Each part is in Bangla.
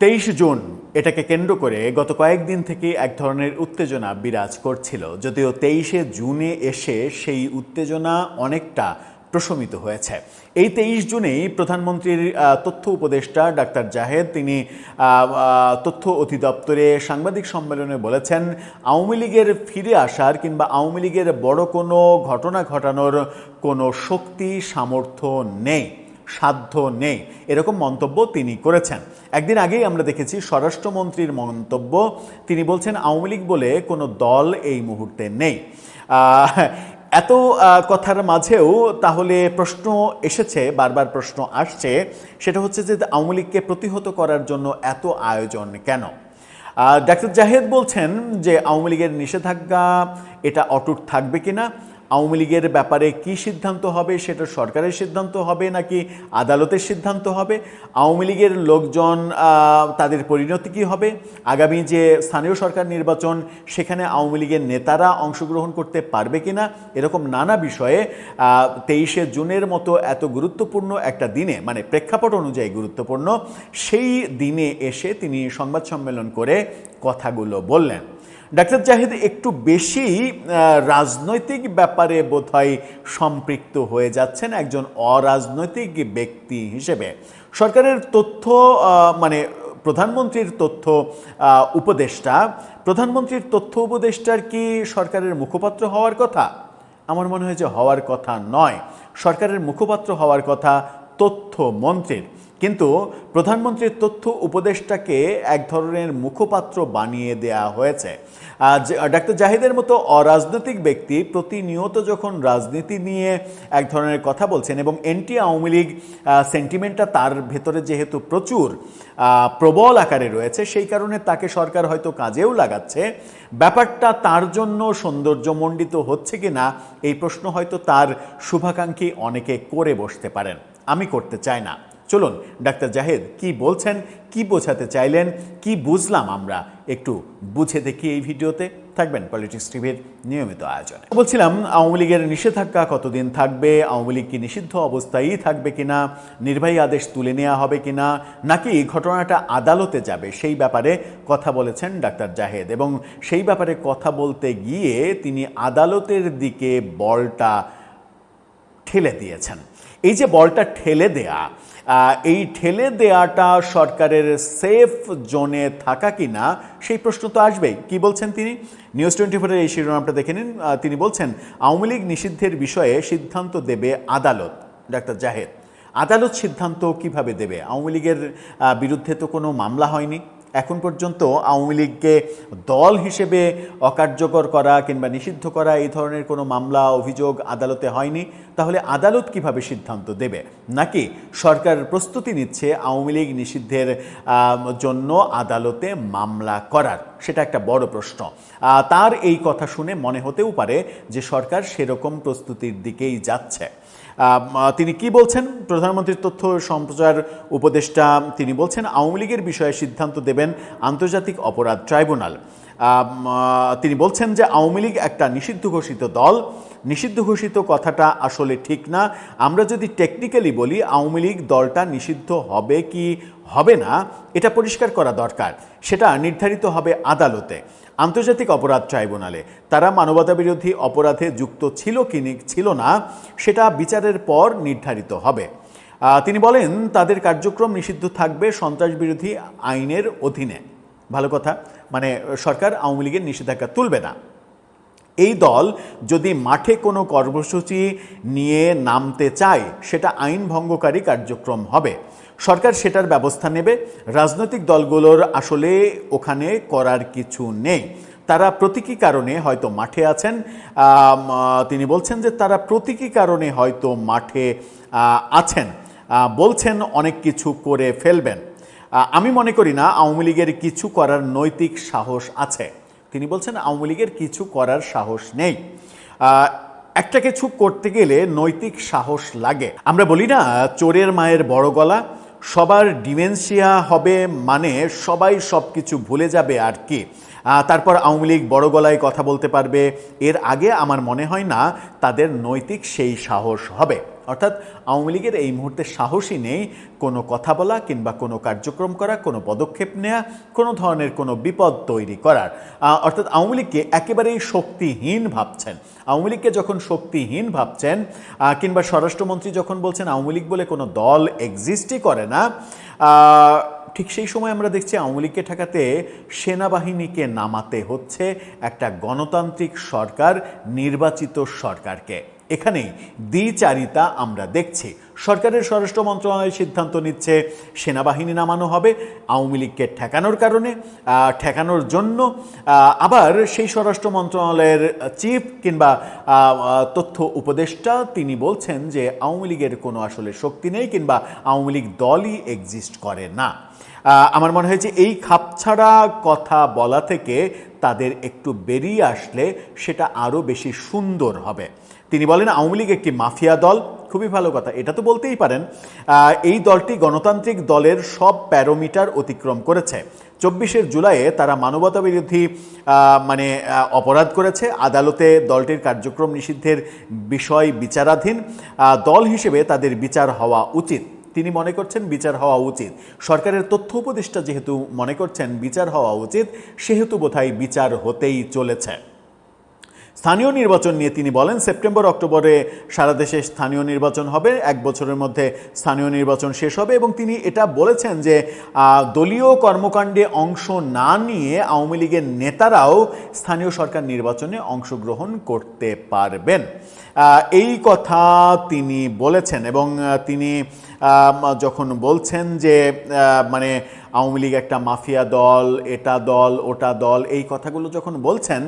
23 জুন এটাকে কেন্দ্র করে গত কয়েকদিন থেকে এক ধরনের উত্তেজনা বিরাজ করছিল, যদিও 23শে জুনে এসে সেই উত্তেজনা অনেকটা প্রশমিত হয়েছে। এই 23 জুনেই প্রধানমন্ত্রীর তথ্য উপদেষ্টা ডাক্তার জাহেদ তিনি তথ্য অধিদপ্তরে সাংবাদিক সম্মেলনে বলেছেন, আওয়ামী লীগের ফিরে আসার কিংবা আওয়ামী লীগের বড় কোনো ঘটনা ঘটানোর কোনো শক্তি সামর্থ্য নেই, সাধ্য নেই, এরকম মন্তব্য তিনি করেছেন। একদিন আগেই আমরা দেখেছি স্বরাষ্ট্রমন্ত্রীর মন্তব্য, তিনি বলছেন আওয়ামী লীগ বলে কোনো দল এই মুহূর্তে নেই। এত কথার মাঝেও তাহলে প্রশ্ন এসেছে, বারবার প্রশ্ন আসছে, সেটা হচ্ছে যে আওয়ামী লীগকে প্রতিহত করার জন্য এত আয়োজন কেন? ডাক্তার জাহেদ বলছেন যে আওয়ামী লীগের নিষেধাজ্ঞা এটা অটুট থাকবে কিনা, আওয়ামী লীগের ব্যাপারে কি সিদ্ধান্ত হবে সেটা সরকারের সিদ্ধান্ত হবে নাকি আদালতের সিদ্ধান্ত হবে, আওয়ামী লীগের লোকজন তাদের পরিণতি কী হবে, আগামী যে স্থানীয় সরকার নির্বাচন সেখানে আওয়ামী লীগের নেতারা অংশগ্রহণ করতে পারবে কিনা, এরকম নানা বিষয়ে 23শে জুনের মতো এত গুরুত্বপূর্ণ একটা দিনে, মানে প্রেক্ষাপট অনুযায়ী গুরুত্বপূর্ণ, সেই দিনে এসে তিনি সংবাদ সম্মেলন করে কথাগুলো বললেন। ডাক্তার জাহেদ একটু বেশি রাজনৈতিক ব্যাপারে বোধহয় সম্পৃক্ত হয়ে যাচ্ছেন একজন অরাজনৈতিক ব্যক্তি হিসেবে। সরকারের তথ্য মানে প্রধানমন্ত্রীর তথ্য উপদেষ্টা, প্রধানমন্ত্রীর তথ্য উপদেষ্টার কি সরকারের মুখপাত্র হওয়ার কথা? আমার মনে হয় যে হওয়ার কথা নয়, সরকারের মুখপাত্র হওয়ার কথা তথ্যমন্ত্রীর। কিন্তু প্রধানমন্ত্রীর তথ্য উপদেষ্টাকে এক ধরনের মুখপাত্র বানিয়ে দেয়া হয়েছে। ডাক্তার জাহিদের মতো অরাজনৈতিক ব্যক্তি প্রতিনিয়ত যখন রাজনীতি নিয়ে এক ধরনের কথা বলছেন এবং এন্টি আওয়ামী লীগ সেন্টিমেন্টটা তার ভেতরে যেহেতু প্রচুর প্রবল আকারে রয়েছে, সেই কারণে তাকে সরকার হয়তো কাজেও লাগাচ্ছে। ব্যাপারটা তার জন্য সৌন্দর্যমণ্ডিত হচ্ছে কিনা এই প্রশ্ন হয়তো তার শুভাকাঙ্ক্ষী অনেকে করে বসতে পারেন, আমি করতে চাই না। চলুন ডাক্তার জাহেদ কি বলছেন, কি বোঝাতে চাইলেন, কি বুঝলাম আমরা একটু বুঝে দেখি এই ভিডিওতে। থাকবেন পলিটিক্স টিভির নিয়মিত আয়োজনে। বলছিলাম আওয়ামী লীগের নিষেধাজ্ঞা কতদিন থাকবে, আওয়ামী লীগ কি নিষিদ্ধ অবস্থায়ই থাকবে কিনা, নির্বাহী আদেশ তুলে নেওয়া হবে কিনা, নাকি ঘটনাটা আদালতে যাবে, সেই ব্যাপারে কথা বলেছেন ডাক্তার জাহেদ। এবং সেই ব্যাপারে কথা বলতে গিয়ে তিনি আদালতের দিকে বলটা ঠেলে দিয়েছেন। এই যে বলটা ঠেলে দেয়া, এই ঠেলে দেয়াটা সরকারের সেফ জোনে থাকা কিনা সেই প্রশ্ন তো আসবেই। কি বলছেন তিনি? নিউজ 24-এর এই শিরোনামটা দেখে নিন। তিনি বলছেন আওয়ামী লীগ নিষিদ্ধের বিষয়ে সিদ্ধান্ত দেবে আদালত। ডাক্তার জাহেদ, আদালত সিদ্ধান্ত কিভাবে দেবে? আওয়ামী লীগের বিরুদ্ধে তো কোনো মামলা হয়নি, এখন পর্যন্ত আওয়ামী লীগকে দল হিসেবে অকার্যকর করা কিংবা নিষিদ্ধ করা এই ধরনের কোনো মামলা অভিযোগ আদালতে হয়নি। তাহলে আদালত কিভাবে সিদ্ধান্ত দেবে? নাকি সরকার প্রস্তুতি নিচ্ছে আওয়ামী লীগ নিষিদ্ধের জন্য আদালতে মামলা করার? সেটা একটা বড় প্রশ্ন। তার এই কথা শুনে মনে হতেও পারে যে সরকার সেরকম প্রস্তুতির দিকেই যাচ্ছে। তিনি কি বলছেন? প্রধানমন্ত্রীর তথ্য সম্প্রচার উপদেষ্টা তিনি বলছেন আওয়ামী লীগের বিষয়ে সিদ্ধান্ত দেবেন আন্তর্জাতিক অপরাধ ট্রাইব্যুনাল। তিনি বলছেন যে আওয়ামী লীগ একটা নিষিদ্ধ ঘোষিত দল, নিষিদ্ধ ঘোষিত কথাটা আসলে ঠিক না। আমরা যদি টেকনিক্যালি বলি আওয়ামী লীগ দলটা নিষিদ্ধ হবে কি হবে না এটা পরিষ্কার করা দরকার, সেটা নির্ধারিত হবে আদালতে, আন্তর্জাতিক অপরাধ ট্রাইব্যুনালে। তারা মানবতাবিরোধী অপরাধে যুক্ত ছিল কি ছিল না সেটা বিচারের পর নির্ধারিত হবে। তিনি বলেন তাদের কার্যক্রম নিষিদ্ধ থাকবে সন্ত্রাস বিরোধী আইনের অধীনে। ভালো কথা, মানে সরকার আওয়ামী লীগের নিষেধাজ্ঞা তুলবে না। এই দল যদি মাঠে কোনো কর্মসূচি নিয়ে নামতে চায় সেটা আইন ভঙ্গকারী কার্যক্রম হবে, সরকার সেটার ব্যবস্থা নেবে। রাজনৈতিক দলগুলোর আসলে ওখানে করার কিছু নেই, তারা প্রতীকী কারণে হয়তো মাঠে আছেন। তিনি বলছেন যে তারা প্রতীকী কারণে হয়তো মাঠে আছেন, বলছেন অনেক কিছু করে ফেলবেন। আমি মনে করি না আওয়ামী লীগের কিছু করার নৈতিক সাহস আছে। তিনি বলছেন আওয়ামী লীগের কিছু করার সাহস নেই। একটা কিছু করতে গেলে নৈতিক সাহস লাগে। আমরা বলি না চোরের মায়ের বড় গলা, সবার ডিমেনশিয়া হবে মানে সবাই সব কিছু ভুলে যাবে আর কি, তারপর আওয়ামী লীগ বড় গলায় কথা বলতে পারবে। এর আগে আমার মনে হয় না তাদের নৈতিক সেই সাহস হবে। অর্থাৎ আওয়ামী লীগের এই মুহূর্তে সাহসই নেই কোনো কথা বলা কিংবা কোনো কার্যক্রম করা, কোনো পদক্ষেপ নেওয়া, কোনো ধরনের কোনো বিপদ তৈরি করার। অর্থাৎ আওয়ামী লীগকে একেবারেই শক্তিহীন ভাবছেন। আওয়ামী লীগকে যখন শক্তিহীন ভাবছেন কিংবা স্বরাষ্ট্রমন্ত্রী যখন বলছেন আওয়ামী লীগ বলে কোনো দল এক্সিস্টই করে না, ঠিক সেই সময় আমরা দেখছি আওয়ামী লীগকে ঠেকাতে সেনাবাহিনীকে নামাতে হচ্ছে একটা গণতান্ত্রিক সরকার, নির্বাচিত সরকারকে। এখানেই দ্বিচারিতা আমরা দেখছি। সরকারের স্বরাষ্ট্র মন্ত্রণালয় সিদ্ধান্ত নিচ্ছে সেনাবাহিনী নামানো হবে আওয়ামী লীগকে ঠেকানোর কারণে, ঠেকানোর জন্য। আবার সেই স্বরাষ্ট্র মন্ত্রণালয়ের চিফ কিংবা তথ্য উপদেষ্টা তিনি বলছেন যে আওয়ামী লীগের কোনো আসলে শক্তি নেই কিংবা আওয়ামী লীগ দলই এক্সিস্ট করে না। আমার মনে হয় যে এই খাপছাড়া কথা বলা থেকে তাদের একটু বেরিয়ে আসলে সেটা আরও বেশি সুন্দর হবে। তিনি বলেন আওয়ামী লীগ একটি মাফিয়া দল, খুবই ভালো কথা, এটা তো বলতেই পারেন। এই দলটি গণতান্ত্রিক দলের সব প্যারামিটার অতিক্রম করেছে। 24শে জুলাইয়ে তারা মানবতা বিরোধী অপরাধ করেছে। আদালতে দলটির কার্যক্রম নিষিদ্ধের বিষয় বিচারাধীন। দল হিসেবে তাদের বিচার হওয়া উচিত। তিনি মনে করছেন বিচার হওয়া উচিত। সরকারের তথ্য উপদেষ্টা যেহেতু মনে করছেন বিচার হওয়া উচিত, সেহেতু বোধহয় বিচার হতেই চলেছে। স্থানীয় নির্বাচন নিয়ে তিনি বলেন সেপ্টেম্বর অক্টোবরে সারা দেশে স্থানীয় নির্বাচন হবে, 1 বছরের মধ্যে স্থানীয় নির্বাচন শেষ হবে। এবং তিনি এটা বলেছেন যে দলীয় কর্মকাণ্ডে অংশ না নিয়ে আওয়ামী লীগের নেতারাও স্থানীয় সরকার নির্বাচনে অংশগ্রহণ করতে পারবেন। এই কথা তিনি বলেছেন। এবং তিনি যখন বলছেন যে আওয়ামী লীগ একটা মাফিয়া দল, এটা দল ওটা দল, এই কথাগুলো যখন বলছেন,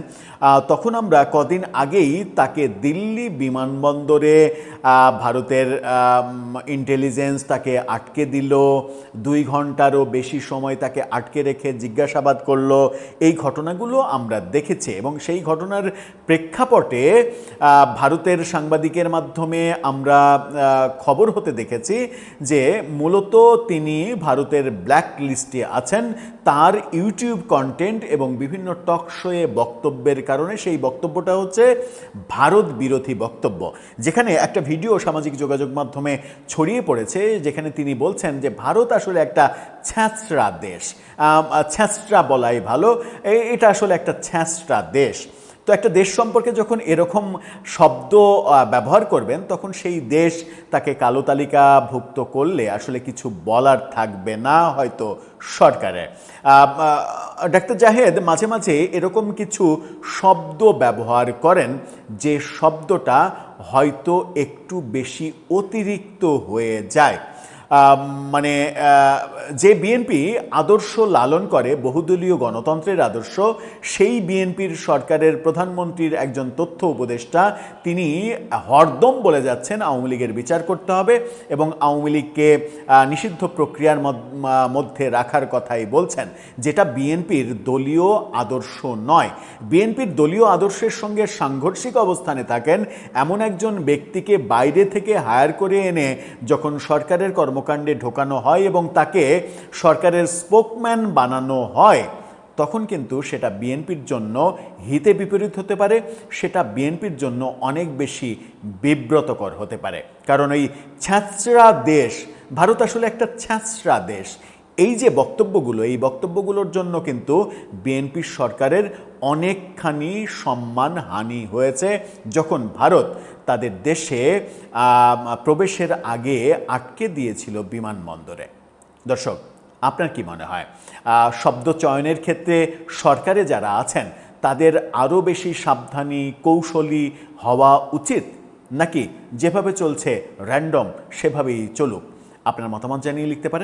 তখন আমরা কদিন আগেই তাকে দিল্লি বিমানবন্দরে ভারতের ইন্টেলিজেন্স তাকে আটকে দিল, 2 ঘন্টারও বেশি সময় তাকে আটকে রেখে জিজ্ঞাসাবাদ করলো। এই ঘটনাগুলো আমরা দেখেছি এবং সেই ঘটনার প্রেক্ষাপটে ভারতের সাংবাদিকের মাধ্যমে আমরা খবর হতে দেখেছি যে মূলত তিনি ভারতের ব্ল্যাক লিস্টে আছেন। তার ইউটিউব কন্টেন্ট এবং বিভিন্ন টক শোয়ে বক্তব্যের কারণে সেই বক্তব্যটা হচ্ছে ভারত বিরোধী বক্তব্য, যেখানে একটা ভিডিও সামাজিক যোগাযোগ মাধ্যমে ছড়িয়ে পড়েছে যেখানে তিনি বলছেন যে ভারত আসলে একটা ছ্যাঁচড়া দেশ, ছ্যাঁচড়া বলাই ভালো, এটা আসলে একটা ছ্যাঁচড়া দেশ। তো একটা দেশ সম্পর্কে যখন এরকম শব্দ ব্যবহার করবেন তখন সেই দেশ তাকে কালো তালিকাভুক্ত করলে আসলে কিছু বলার থাকবে না হয়তো সরকারের। ডাক্তার জাহেদ মাঝে মাঝে এরকম কিছু শব্দ ব্যবহার করেন যে শব্দটা হয়তো একটু বেশি অতিরিক্ত হয়ে যায়। যে বিএনপি আদর্শ লালন করে, বহুদলীয় গণতন্ত্রের আদর্শ, সেই বিএনপির সরকারের প্রধানমন্ত্রীর একজন তথ্য উপদেষ্টা তিনি হরদম বলে যাচ্ছেন আওয়ামী লীগের বিচার করতে হবে এবং আওয়ামী লীগকে নিষিদ্ধ প্রক্রিয়ার মধ্যে রাখার কথাই বলছেন, যেটা বিএনপির দলীয় আদর্শ নয়। বিএনপির দলীয় আদর্শের সঙ্গে সাংঘর্ষিক অবস্থানে থাকেন এমন একজন ব্যক্তিকে বাইরে থেকে হায়ার করে এনে যখন সরকারের কর্মকাণ্ডে ঢোকানো হয় এবং তাকে সরকারের স্পোকম্যান বানানো হয়, তখন কিন্তু সেটা বিএনপির জন্য হিতে বিপরীত হতে পারে, সেটা বিএনপির জন্য অনেক বেশি বিব্রতকর হতে পারে। কারণ এই ছ্যাঁচড়া দেশ, ভারত আসলে একটা ছ্যাঁচড়া দেশ। এই যে বক্তব্যগুলো, এই বক্তব্যগুলোর জন্য কিন্তু বিএনপি সরকারের অনেকখানি সম্মানহানি হয়েছে যখন ভারত তাদের দেশে প্রবেশের আগে আটকে দিয়েছিল বিমানবন্দরে। দর্শক, আপনার কি মনে হয় শব্দ চয়নের ক্ষেত্রে সরকারে যারা আছেন তাদের আরও বেশি সাবধানী, কৌশলী হওয়া উচিত, নাকি যেভাবে চলছে র্যান্ডম সেভাবেই চলুক? আপনার মতামত জানিয়ে লিখতে পারেন।